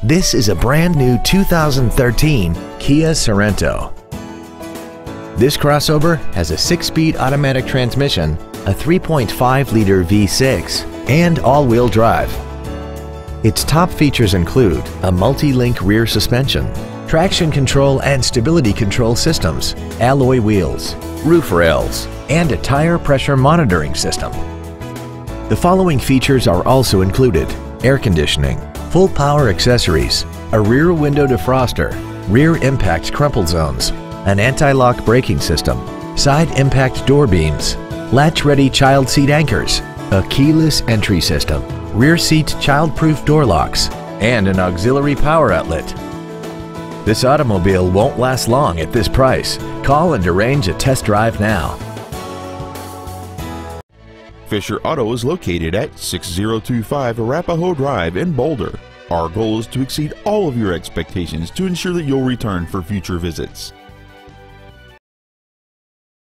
This is a brand new 2013 Kia Sorento. This crossover has a 6-speed automatic transmission, a 3.5-liter V6, and all-wheel drive. Its top features include a multi-link rear suspension, traction control and stability control systems, alloy wheels, roof rails, and a tire pressure monitoring system. The following features are also included: air conditioning, full power accessories, a rear window defroster, rear impact crumple zones, an anti-lock braking system, side impact door beams, latch-ready child seat anchors, a keyless entry system, rear seat child-proof door locks, and an auxiliary power outlet. This automobile won't last long at this price. Call and arrange a test drive now. Fisher Auto is located at 6025 Arapahoe Drive in Boulder. Our goal is to exceed all of your expectations to ensure that you'll return for future visits.